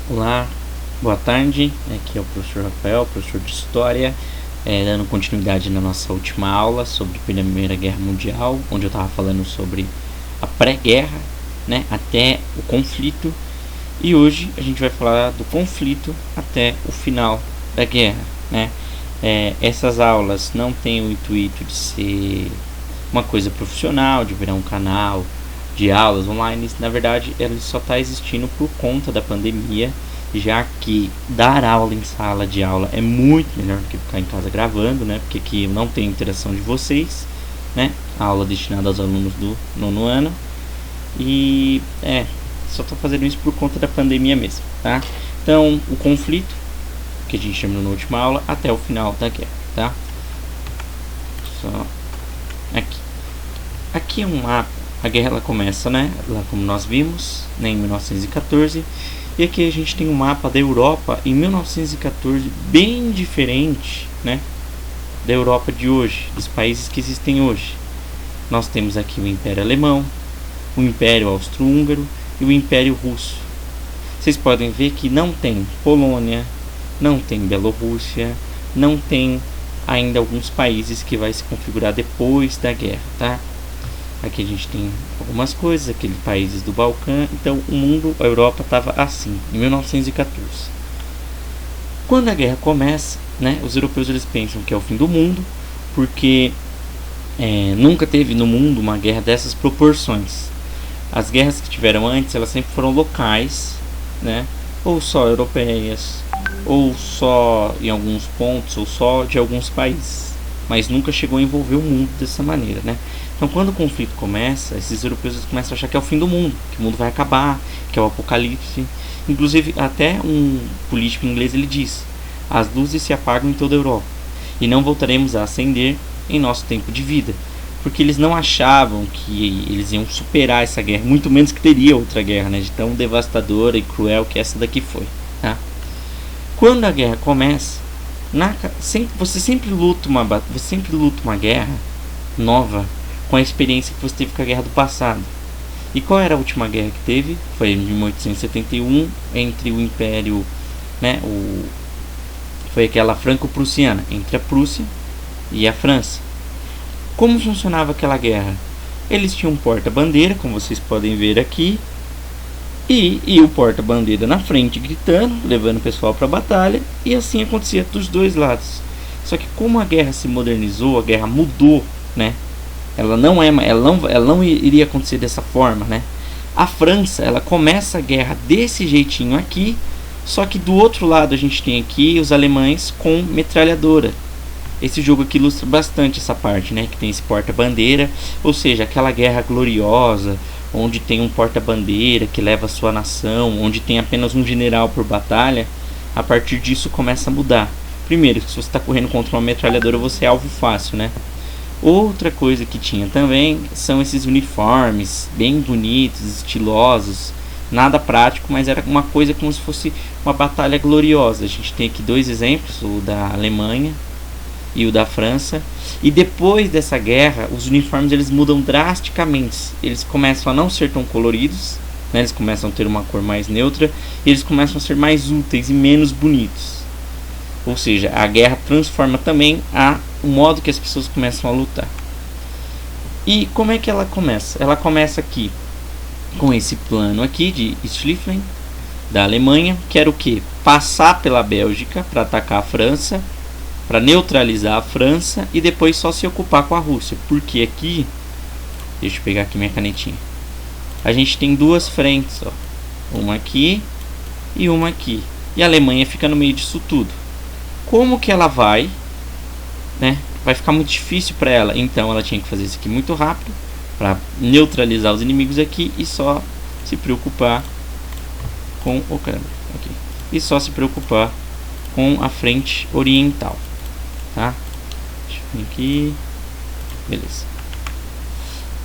Olá, boa tarde. Aqui é o professor Rafael, professor de História, dando continuidade na nossa última aula sobre a Primeira Guerra Mundial, onde eu estava falando sobre a pré-guerra, né, até o conflito. E hoje a gente vai falar do conflito até o final da guerra, né? Essas aulas não têm o intuito de ser uma coisa profissional, de virar um canal de aulas online. Na verdade, ele só está existindo por conta da pandemia, já que dar aula em sala de aula é muito melhor do que ficar em casa gravando, né? Porque aqui não tem interação de vocês, né? A aula destinada aos alunos do nono ano. E só estou fazendo isso por conta da pandemia mesmo, tá? Então, o conflito, que a gente terminou na última aula, até o final da guerra, tá? Só aqui. Aqui é um mapa. A guerra ela começa, né? Lá como nós vimos, né, em 1914. E aqui a gente tem um mapa da Europa em 1914, bem diferente, né, da Europa de hoje, dos países que existem hoje. Nós temos aqui o Império Alemão, o Império Austro-Húngaro e o Império Russo. Vocês podem ver que não tem Polônia, não tem Bielorrússia, não tem ainda alguns países que vai se configurar depois da guerra, tá? Aqui a gente tem algumas coisas, aqueles países do Balcã. Então o mundo, a Europa estava assim, em 1914. Quando a guerra começa, né, os europeus eles pensam que é o fim do mundo, porque nunca teve no mundo uma guerra dessas proporções. As guerras que tiveram antes, elas sempre foram locais, né, ou só europeias, ou só em alguns pontos, ou só de alguns países, mas nunca chegou a envolver o mundo dessa maneira, né? Então, quando o conflito começa, esses europeus começam a achar que é o fim do mundo, que o mundo vai acabar, que é o apocalipse. Inclusive, até um político inglês ele diz: as luzes se apagam em toda a Europa e não voltaremos a acender em nosso tempo de vida, porque eles não achavam que eles iam superar essa guerra, muito menos que teria outra guerra, né, de tão devastadora e cruel que essa daqui foi, tá? Quando a guerra começa, você sempre luta uma guerra nova com a experiência que você teve com a guerra do passado. E qual era a última guerra que teve? Foi em 1871, entre o Império, né, foi aquela franco-prussiana, entre a Prússia e a França. Como funcionava aquela guerra? Eles tinham um porta-bandeira, como vocês podem ver aqui, e o porta-bandeira na frente gritando, levando o pessoal para a batalha, e assim acontecia dos dois lados. Só que como a guerra se modernizou, a guerra mudou, né? Ela não iria acontecer dessa forma, né? A França, ela começa a guerra desse jeitinho aqui, só que do outro lado a gente tem aqui os alemães com metralhadora. Esse jogo aqui ilustra bastante essa parte, né? Que tem esse porta-bandeira, ou seja, aquela guerra gloriosa, onde tem um porta-bandeira que leva a sua nação, onde tem apenas um general por batalha. A partir disso começa a mudar. Primeiro, se você está correndo contra uma metralhadora, você é alvo fácil, né? Outra coisa que tinha também são esses uniformes bem bonitos, estilosos, nada prático, mas era uma coisa como se fosse uma batalha gloriosa. A gente tem aqui dois exemplos, o da Alemanha e o da França. E depois dessa guerra, os uniformes eles mudam drasticamente. Eles começam a não ser tão coloridos, né? Eles começam a ter uma cor mais neutra, e eles começam a ser mais úteis e menos bonitos. Ou seja, a guerra transforma também o modo que as pessoas começam a lutar. E como é que ela começa? Ela começa aqui com esse plano aqui de Schlieffen, da Alemanha, que era o que? Passar pela Bélgica para atacar a França, para neutralizar a França e depois só se ocupar com a Rússia. Porque aqui, deixa eu pegar aqui minha canetinha, a gente tem duas frentes, ó, uma aqui e uma aqui, e a Alemanha fica no meio disso tudo. Como que ela vai, né? Vai ficar muito difícil para ela, então ela tinha que fazer isso aqui muito rápido para neutralizar os inimigos aqui e só se preocupar com e só se preocupar com a frente oriental, tá? Deixa eu ver aqui, beleza.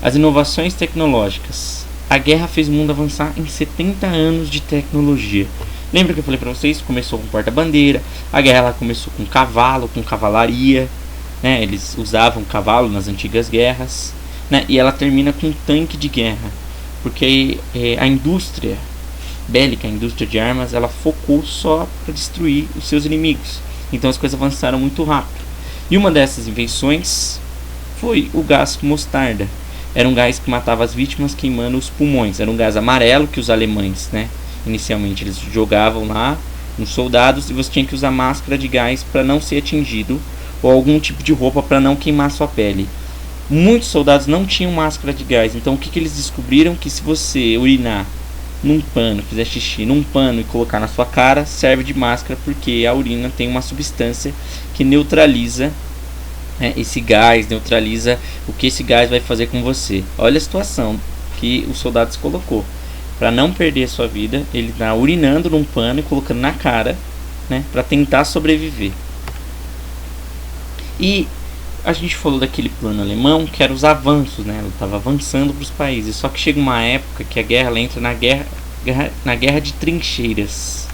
As inovações tecnológicas. A guerra fez o mundo avançar em 70 anos de tecnologia. Lembra que eu falei para vocês? Começou com porta-bandeira. A guerra ela começou com cavalo, com cavalaria, né? Eles usavam cavalo nas antigas guerras, né? E ela termina com tanque de guerra, porque a indústria bélica, a indústria de armas, ela focou só para destruir os seus inimigos. Então as coisas avançaram muito rápido. E uma dessas invenções foi o gás mostarda. Era um gás que matava as vítimas queimando os pulmões. Era um gás amarelo que os alemães, inicialmente eles jogavam lá nos soldados, e você tinha que usar máscara de gás para não ser atingido, ou algum tipo de roupa para não queimar sua pele. Muitos soldados não tinham máscara de gás, então o que eles descobriram? Que se você urinar num pano, fizer xixi num pano e colocar na sua cara, serve de máscara, porque a urina tem uma substância que neutraliza esse gás, neutraliza o que esse gás vai fazer com você. Olha a situação que o soldado se colocou. Para não perder a sua vida, ele está urinando num pano e colocando na cara, para tentar sobreviver. E a gente falou daquele plano alemão que era os avanços, ela estava avançando para os países. Só que chega uma época que a guerra ela entra na guerra de trincheiras.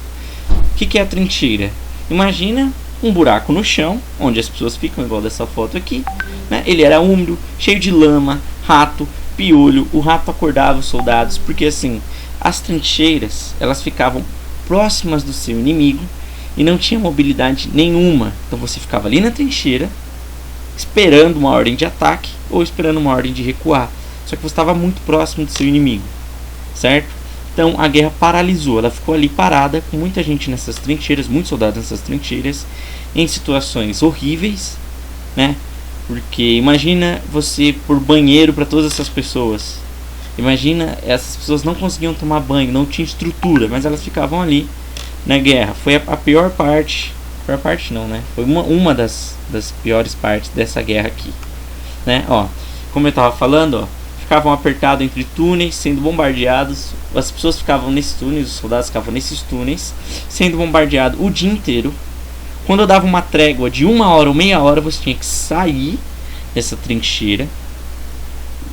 O que é a trincheira? Imagina um buraco no chão, onde as pessoas ficam, igual dessa foto aqui. Ele era úmido, cheio de lama, rato, piolho. O rato acordava os soldados, porque assim, as trincheiras elas ficavam próximas do seu inimigo e não tinha mobilidade nenhuma. Então você ficava ali na trincheira, esperando uma ordem de ataque ou esperando uma ordem de recuar. Só que você estava muito próximo do seu inimigo, certo? Então a guerra paralisou, ela ficou ali parada, com muita gente nessas trincheiras, muitos soldados nessas trincheiras, em situações horríveis, Porque imagina você por banheiro para todas essas pessoas. Imagina, essas pessoas não conseguiam tomar banho, não tinha estrutura, mas elas ficavam ali na guerra. Foi a pior parte. Pior parte não, Foi uma das piores partes dessa guerra aqui, Como eu estava falando, ficavam apertados entre túneis, sendo bombardeados. As pessoas ficavam nesses túneis, os soldados ficavam nesses túneis, sendo bombardeados o dia inteiro. Quando eu dava uma trégua de 1 hora ou meia hora, você tinha que sair dessa trincheira,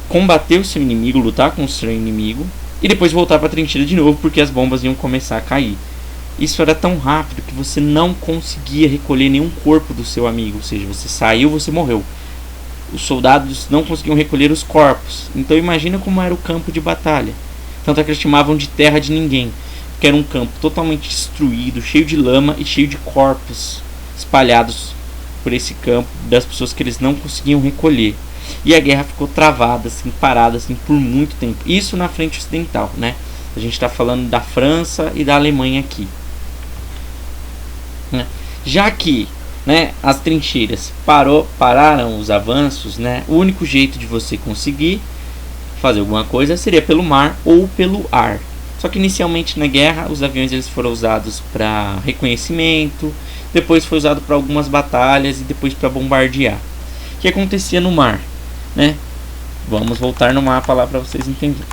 combater o seu inimigo, lutar com o seu inimigo, e depois voltar para a trincheira de novo, porque as bombas iam começar a cair. Isso era tão rápido que você não conseguia recolher nenhum corpo do seu amigo. Ou seja, você saiu, você morreu. Os soldados não conseguiam recolher os corpos. Então imagina como era o campo de batalha. Tanto é que eles chamavam de terra de ninguém, porque era um campo totalmente destruído, cheio de lama e cheio de corpos espalhados por esse campo das pessoas que eles não conseguiam recolher. E a guerra ficou travada, assim, parada assim, por muito tempo. Isso na frente ocidental, A gente está falando da França e da Alemanha aqui. Já que as trincheiras pararam os avanços, o único jeito de você conseguir fazer alguma coisa seria pelo mar ou pelo ar. Só que inicialmente na guerra os aviões eles foram usados para reconhecimento, depois foi usado para algumas batalhas e depois para bombardear. O que acontecia no mar, Vamos voltar no mapa lá para vocês entenderem.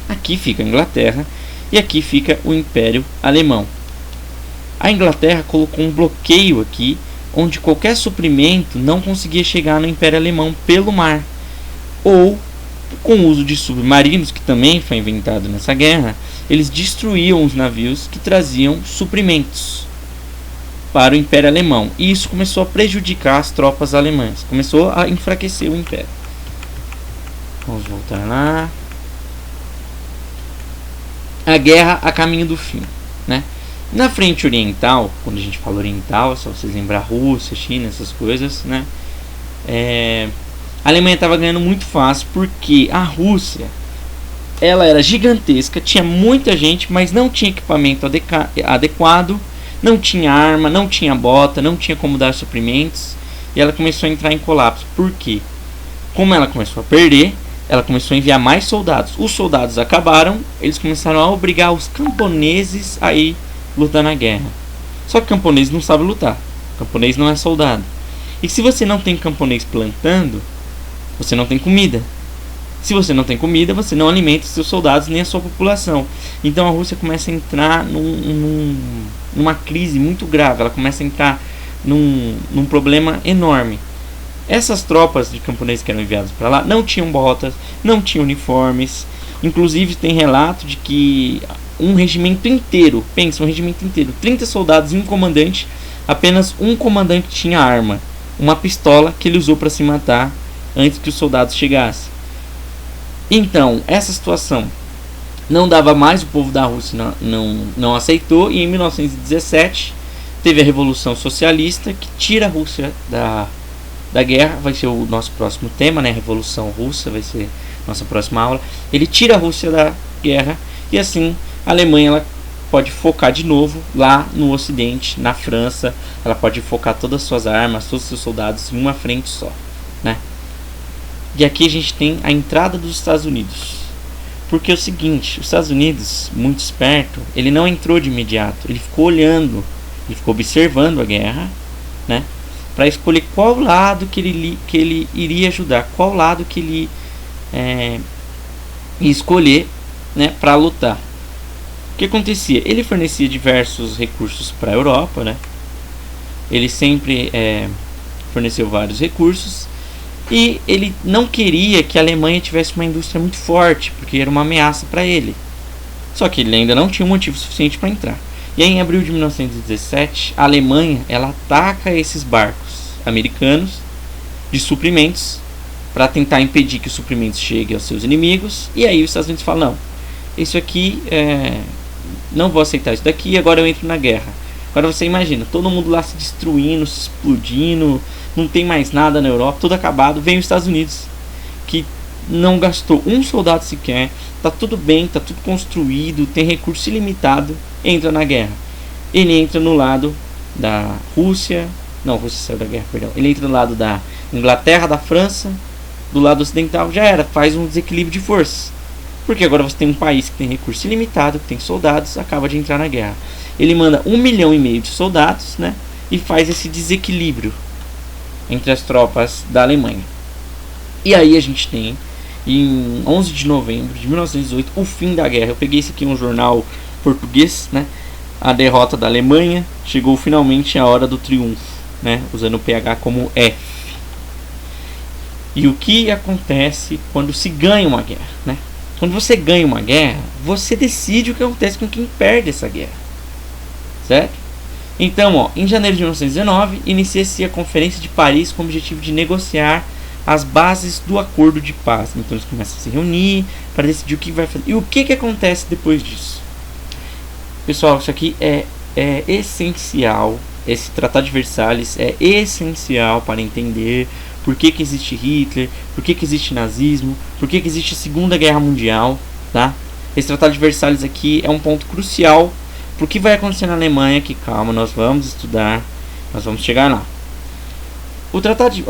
Aqui fica a Inglaterra e aqui fica o Império Alemão. A Inglaterra colocou um bloqueio aqui, onde qualquer suprimento não conseguia chegar no Império Alemão pelo mar. Ou, com o uso de submarinos, que também foi inventado nessa guerra, eles destruíam os navios que traziam suprimentos para o Império Alemão. E isso começou a prejudicar as tropas alemãs. Começou a enfraquecer o Império. Vamos voltar lá. A guerra a caminho do fim, Na frente oriental, quando a gente fala oriental, é só vocês lembrar Rússia, China, essas coisas, a Alemanha estava ganhando muito fácil, porque a Rússia ela era gigantesca, tinha muita gente, mas não tinha equipamento adequado, não tinha arma, não tinha bota, não tinha como dar suprimentos, e ela começou a entrar em colapso. Por quê? Como ela começou a perder, ela começou a enviar mais soldados. Os soldados acabaram, eles começaram a obrigar os camponeses a ir lutar na guerra. Só que o camponês não sabe lutar. O camponês não é soldado. E se você não tem camponês plantando, você não tem comida. Se você não tem comida, você não alimenta os seus soldados nem a sua população. Então a Rússia começa a entrar numa crise muito grave. Ela começa a entrar num problema enorme. Essas tropas de camponeses que eram enviadas para lá não tinham botas, não tinham uniformes. Inclusive tem relato de que um regimento inteiro, pensa, um regimento inteiro, 30 soldados e um comandante, apenas um comandante tinha arma, uma pistola que ele usou para se matar antes que os soldados chegassem. Então, essa situação Não dava mais, o povo da Rússia não aceitou, e em 1917 teve a Revolução Socialista, que tira a Rússia da guerra. Vai ser o nosso próximo tema, né? Revolução Russa vai ser nossa próxima aula. Ele tira a Rússia da guerra, e assim a Alemanha ela pode focar de novo lá no Ocidente, na França. Ela pode focar todas as suas armas, todos os seus soldados em uma frente só, né? E aqui a gente tem a entrada dos Estados Unidos. Porque é o seguinte, os Estados Unidos, muito esperto, ele não entrou de imediato. Ele ficou olhando, ele ficou observando a guerra, né? Para escolher qual lado que ele iria ajudar, qual lado que ele ia escolher, né, para lutar. O que acontecia? Ele fornecia diversos recursos para a Europa, né? Ele sempre forneceu vários recursos, e ele não queria que a Alemanha tivesse uma indústria muito forte, porque era uma ameaça para ele. Só que ele ainda não tinha um motivo suficiente para entrar. E aí, em abril de 1917, a Alemanha ela ataca esses barcos americanos de suprimentos para tentar impedir que os suprimentos cheguem aos seus inimigos. E aí os Estados Unidos falam: não, isso aqui não vou aceitar isso daqui, agora eu entro na guerra. Agora você imagina, todo mundo lá se destruindo, se explodindo, não tem mais nada na Europa, tudo acabado. Vem os Estados Unidos, que não gastou um soldado sequer, tá tudo bem, tá tudo construído, tem recurso ilimitado, entra na guerra. Ele entra no lado da Rússia, não, a Rússia saiu da guerra, perdão. Ele entra no lado da Inglaterra, da França, do lado ocidental, já era, faz um desequilíbrio de forças. Porque agora você tem um país que tem recurso ilimitado, que tem soldados, acaba de entrar na guerra. Ele manda 1,5 milhão de soldados, né, e faz esse desequilíbrio entre as tropas da Alemanha. E aí a gente tem, em 11 de novembro de 1918, o fim da guerra. Eu peguei isso aqui em um jornal português, né, a derrota da Alemanha, chegou finalmente a hora do triunfo, né, usando o PH como F. E o que acontece quando se ganha uma guerra, né? Quando você ganha uma guerra, você decide o que acontece com quem perde essa guerra, certo? Então, ó, em janeiro de 1919, inicia-se a Conferência de Paris com o objetivo de negociar as bases do acordo de paz. Então eles começam a se reunir para decidir o que vai fazer. E o que acontece depois disso? Pessoal, isso aqui é essencial. Esse Tratado de Versalhes é essencial para entender por que existe Hitler, por que existe nazismo, por que existe a Segunda Guerra Mundial, tá? Esse Tratado de Versalhes aqui é um ponto crucial para o que vai acontecer na Alemanha, que calma, nós vamos estudar, nós vamos chegar lá. O Tratado de...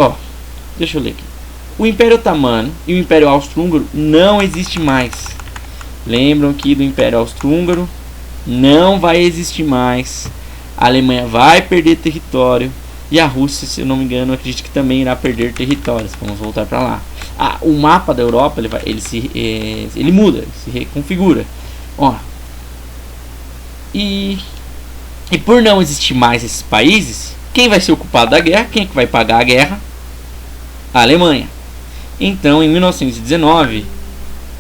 deixa eu ler aqui. O Império Otomano e o Império Austro-Húngaro não existem mais. Lembram que do Império Austro-Húngaro não vai existir mais. A Alemanha vai perder território. E a Rússia, se eu não me engano, acredito que também irá perder territórios. Vamos voltar para lá. O mapa da Europa ele muda, ele se reconfigura. E por não existir mais esses países, quem vai ser o culpado da guerra? Quem é que vai pagar a guerra? A Alemanha. Então, em 1919,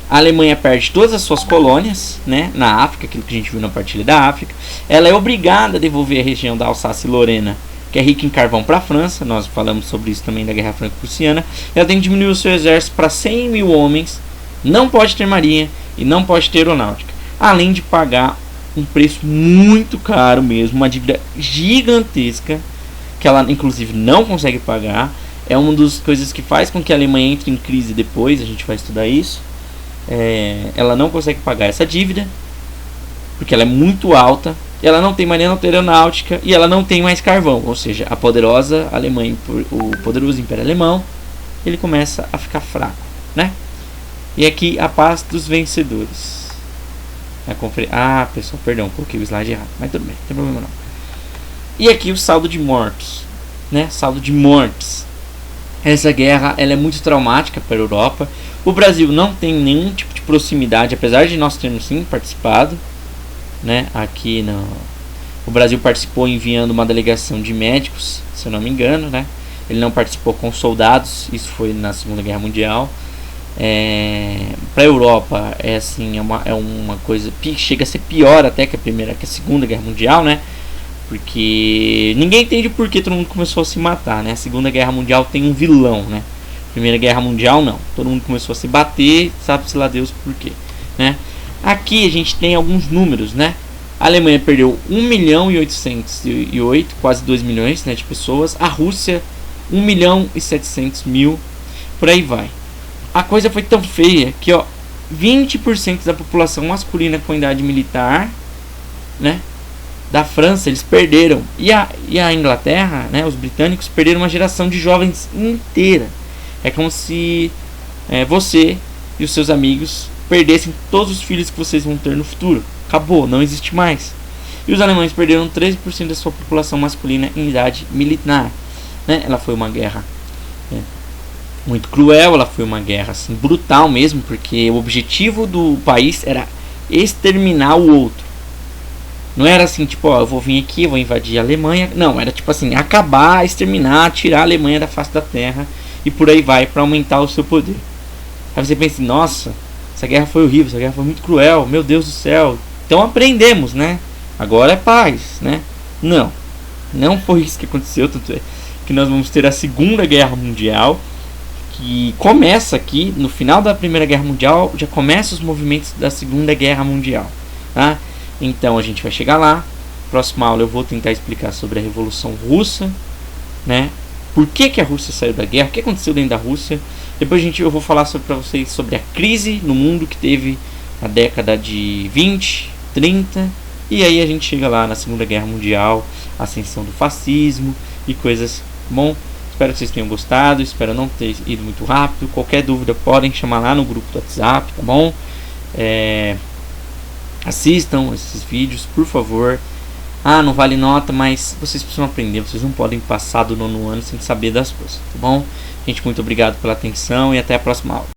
a Alemanha perde todas as suas colônias, né, na África, aquilo que a gente viu na partilha da África. Ela é obrigada a devolver a região da Alsácia e Lorena, que é rica em carvão, para a França. Nós falamos sobre isso também da Guerra Franco-Prussiana. Ela tem que diminuir o seu exército para 100 mil homens, não pode ter marinha e não pode ter aeronáutica, além de pagar um preço muito caro mesmo, uma dívida gigantesca, que ela inclusive não consegue pagar. É uma das coisas que faz com que a Alemanha entre em crise depois, a gente vai estudar isso. Ela não consegue pagar essa dívida, porque ela é muito alta. Ela não tem marinha, não tem aeronáutica, e ela não tem mais carvão. Ou seja, a poderosa Alemanha, o poderoso Império Alemão, ele começa a ficar fraco, né? E aqui a paz dos vencedores. Pessoal, perdão, coloquei o slide errado, mas tudo bem, não tem problema não. E aqui o saldo de mortos, né? Saldo de mortes. Essa guerra ela é muito traumática para a Europa. O Brasil não tem nenhum tipo de proximidade, apesar de nós termos sim participado, né? Aqui o Brasil participou enviando uma delegação de médicos, se eu não me engano, né? Ele não participou com soldados, isso foi na Segunda Guerra Mundial. Para a Europa é uma coisa que chega a ser pior até que a Segunda Guerra Mundial, né? Porque ninguém entende por que todo mundo começou a se matar, né? A Segunda Guerra Mundial tem um vilão, né? Primeira Guerra Mundial não, todo mundo começou a se bater, sabe-se lá Deus por quê, né? Aqui a gente tem alguns números, né? A Alemanha perdeu 1.808.000, quase 2 milhões, né, de pessoas. A Rússia, 1.700.000, por aí vai. A coisa foi tão feia que, ó, 20% da população masculina com idade militar, né, da França, eles perderam. E a Inglaterra, né, os britânicos, perderam uma geração de jovens inteira. É como se você e os seus amigos perdessem todos os filhos que vocês vão ter no futuro. Acabou, não existe mais. E os alemães perderam 13% da sua população masculina em idade militar, né? Ela foi uma guerra muito cruel, ela foi uma guerra assim, brutal mesmo, porque o objetivo do país era exterminar o outro. Não era assim, tipo, ó, eu vou vir aqui, eu vou invadir a Alemanha. Não, era tipo assim, acabar, exterminar, tirar a Alemanha da face da terra e por aí vai, para aumentar o seu poder. Aí você pensa, nossa, essa guerra foi horrível, essa guerra foi muito cruel, meu Deus do céu. Então aprendemos, né? Agora é paz, né? Não foi isso que aconteceu, tanto é que nós vamos ter a Segunda Guerra Mundial, que começa aqui, no final da Primeira Guerra Mundial, já começa os movimentos da Segunda Guerra Mundial, tá? Então a gente vai chegar lá. Próxima aula eu vou tentar explicar sobre a Revolução Russa, né? Por que a Rússia saiu da guerra, o que aconteceu dentro da Rússia. Depois eu vou falar para vocês sobre a crise no mundo que teve na década de 20, 30. E aí a gente chega lá na Segunda Guerra Mundial, ascensão do fascismo e coisas. Bom, espero que vocês tenham gostado, espero não ter ido muito rápido. Qualquer dúvida podem chamar lá no grupo do WhatsApp, tá bom? Assistam esses vídeos, por favor. Não vale nota, mas vocês precisam aprender. Vocês não podem passar do 9º ano sem saber das coisas, tá bom? Gente, muito obrigado pela atenção e até a próxima aula.